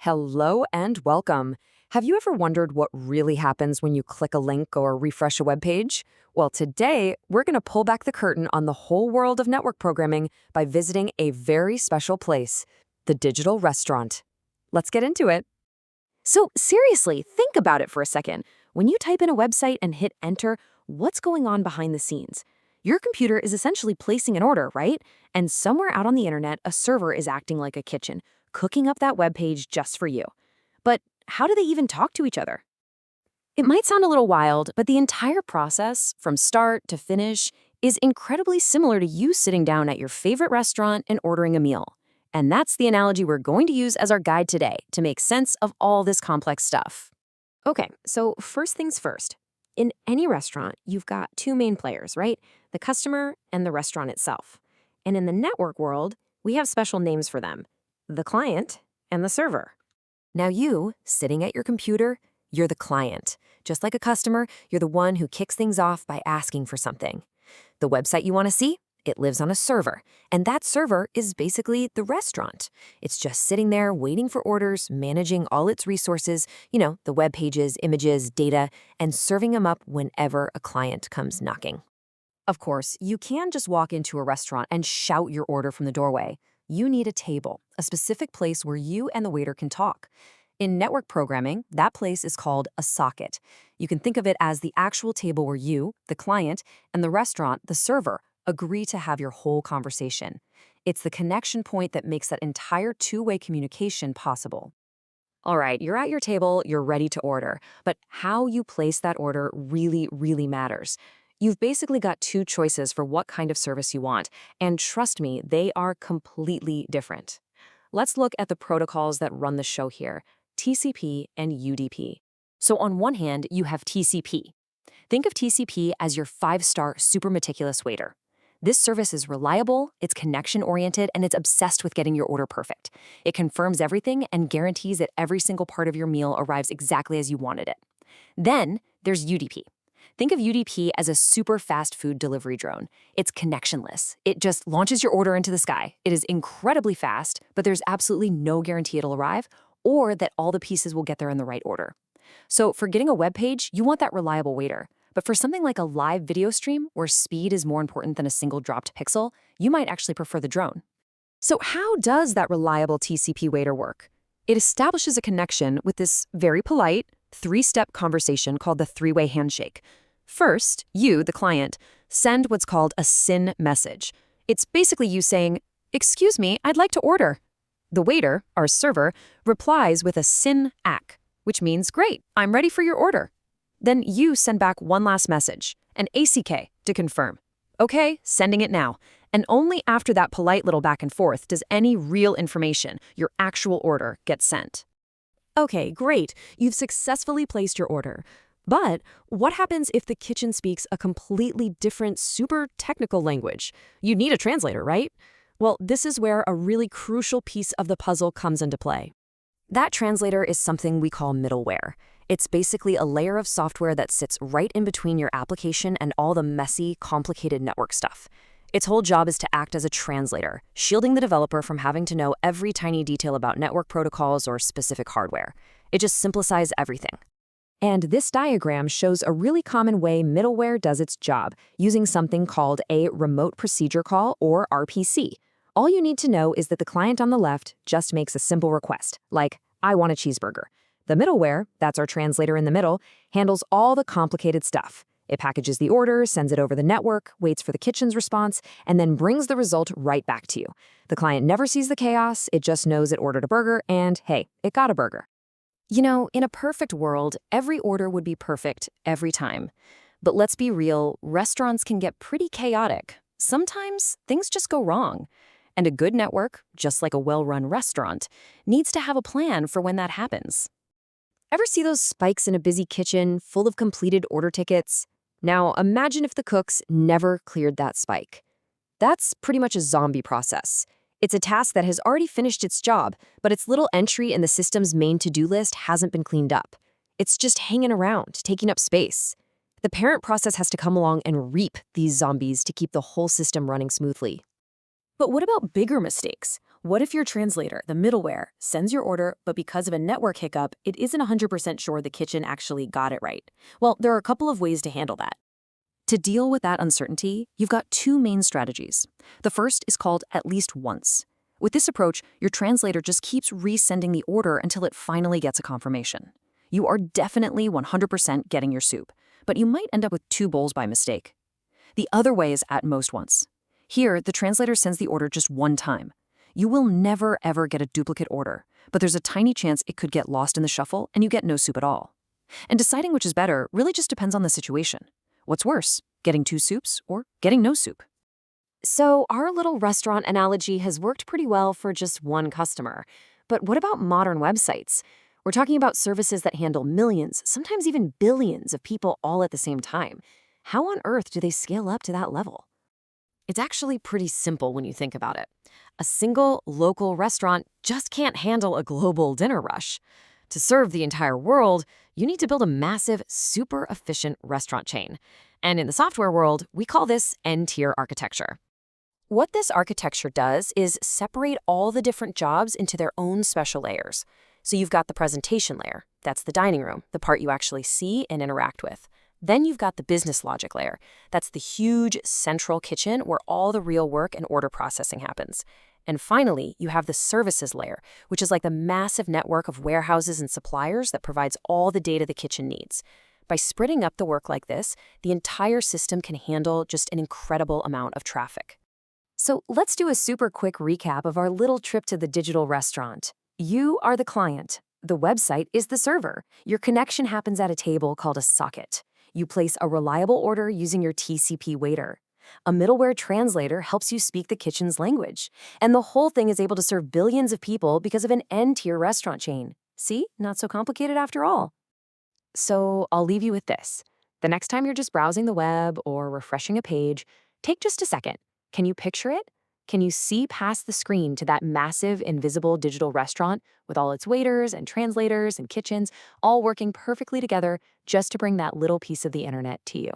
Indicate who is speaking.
Speaker 1: Hello and welcome. Have you ever wondered what really happens when you click a link or refresh a web page? Well, today we're going to pull back the curtain on the whole world of network programming by visiting a very special place, the digital restaurant. Let's get into it. So seriously, think about it for a second. When you type in a website and hit enter, what's going on behind the scenes? Your computer is essentially placing an order, right? And somewhere out on the internet, a server is acting like a kitchen, cooking up that web page just for you. But how do they even talk to each other? It might sound a little wild, but the entire process, from start to finish, is incredibly similar to you sitting down at your favorite restaurant and ordering a meal. And that's the analogy we're going to use as our guide today to make sense of all this complex stuff. Okay, so first things first. In any restaurant, you've got two main players, right? The customer and the restaurant itself. And in the network world, we have special names for them: the client and the server. Now you, sitting at your computer, you're the client. Just like a customer, you're the one who kicks things off by asking for something. The website you want to see? It lives on a server, and that server is basically the restaurant. It's just sitting there waiting for orders, managing all its resources, the web pages, images, data, and serving them up whenever a client comes knocking. Of course, you can't just walk into a restaurant and shout your order from the doorway. You need a table, a specific place where you and the waiter can talk. In network programming, that place is called a socket. You can think of it as the actual table where you, the client, and the restaurant, the server, agree to have your whole conversation. It's the connection point that makes that entire two-way communication possible. All right, you're at your table, you're ready to order, but how you place that order really matters. You've basically got two choices for what kind of service you want, and trust me, they are completely different. Let's look at the protocols that run the show here: TCP and UDP. So on one hand, you have TCP. Think of TCP as your five-star super meticulous waiter. This service is reliable, it's connection-oriented, and it's obsessed with getting your order perfect. It confirms everything and guarantees that every single part of your meal arrives exactly as you wanted it. Then there's UDP. Think of UDP as a super fast food delivery drone. It's connectionless. It just launches your order into the sky. It is incredibly fast, but there's absolutely no guarantee it'll arrive or that all the pieces will get there in the right order. So for getting a web page, you want that reliable waiter. But for something like a live video stream, where speed is more important than a single dropped pixel, you might actually prefer the drone. So how does that reliable TCP waiter work? It establishes a connection with this very polite, three-step conversation called the three-way handshake. First, you, the client, send what's called a SYN message. It's basically you saying, "Excuse me, I'd like to order." The waiter, our server, replies with a SYN ACK, which means, "Great, I'm ready for your order." Then you send back one last message, an ACK, to confirm. "Okay, sending it now." And only after that polite little back and forth does any real information, your actual order, get sent. Okay, great. You've successfully placed your order. But what happens if the kitchen speaks a completely different, super technical language? You need a translator, right? Well, this is where a really crucial piece of the puzzle comes into play. That translator is something we call middleware. It's basically a layer of software that sits right in between your application and all the messy, complicated network stuff. Its whole job is to act as a translator, shielding the developer from having to know every tiny detail about network protocols or specific hardware. It just simplifies everything. And this diagram shows a really common way middleware does its job, using something called a remote procedure call, or RPC. All you need to know is that the client on the left just makes a simple request, like, "I want a cheeseburger." The middleware, that's our translator in the middle, handles all the complicated stuff. It packages the order, sends it over the network, waits for the kitchen's response, and then brings the result right back to you. The client never sees the chaos, it just knows it ordered a burger, and hey, it got a burger. In a perfect world, every order would be perfect every time. But let's be real, restaurants can get pretty chaotic. Sometimes things just go wrong. And a good network, just like a well-run restaurant, needs to have a plan for when that happens. Ever see those spikes in a busy kitchen full of completed order tickets? Now, imagine if the cooks never cleared that spike. That's pretty much a zombie process. It's a task that has already finished its job, but its little entry in the system's main to-do list hasn't been cleaned up. It's just hanging around, taking up space. The parent process has to come along and reap these zombies to keep the whole system running smoothly. But what about bigger mistakes?
Speaker 2: What if your translator, the middleware, sends your order, but because of a network hiccup, it isn't 100% sure the kitchen actually got it right? Well, there are a couple of ways to handle that. To deal with that uncertainty, you've got two main strategies. The first is called at least once. With this approach, your translator just keeps resending the order until it finally gets a confirmation. You are definitely 100% getting your soup, but you might end up with 2 bowls by mistake. The other way is at most once. Here, the translator sends the order just one time. You will never ever get a duplicate order, but there's a tiny chance it could get lost in the shuffle and you get no soup at all. And deciding which is better really just depends on the situation. What's worse, getting 2 soups or getting no soup?
Speaker 1: So our little restaurant analogy has worked pretty well for just one customer. But what about modern websites? We're talking about services that handle millions, sometimes even billions of people all at the same time. How on earth do they scale up to that level? It's actually pretty simple when you think about it. A single local restaurant just can't handle a global dinner rush. To serve the entire world, you need to build a massive, super efficient restaurant chain. And in the software world, we call this N-tier architecture. What this architecture does is separate all the different jobs into their own special layers. So you've got the presentation layer. That's the dining room, the part you actually see and interact with. Then you've got the business logic layer. That's the huge central kitchen where all the real work and order processing happens. And finally, you have the services layer, which is like the massive network of warehouses and suppliers that provides all the data the kitchen needs. By splitting up the work like this, the entire system can handle just an incredible amount of traffic. So let's do a super quick recap of our little trip to the digital restaurant. You are the client. The website is the server. Your connection happens at a table called a socket. You place a reliable order using your TCP waiter. A middleware translator helps you speak the kitchen's language. And the whole thing is able to serve billions of people because of an N-tier restaurant chain. See? Not so complicated after all. So I'll leave you with this. The next time you're just browsing the web or refreshing a page, take just a second. Can you picture it? Can you see past the screen to that massive, invisible digital restaurant with all its waiters and translators and kitchens all working perfectly together just to bring that little piece of the internet to you?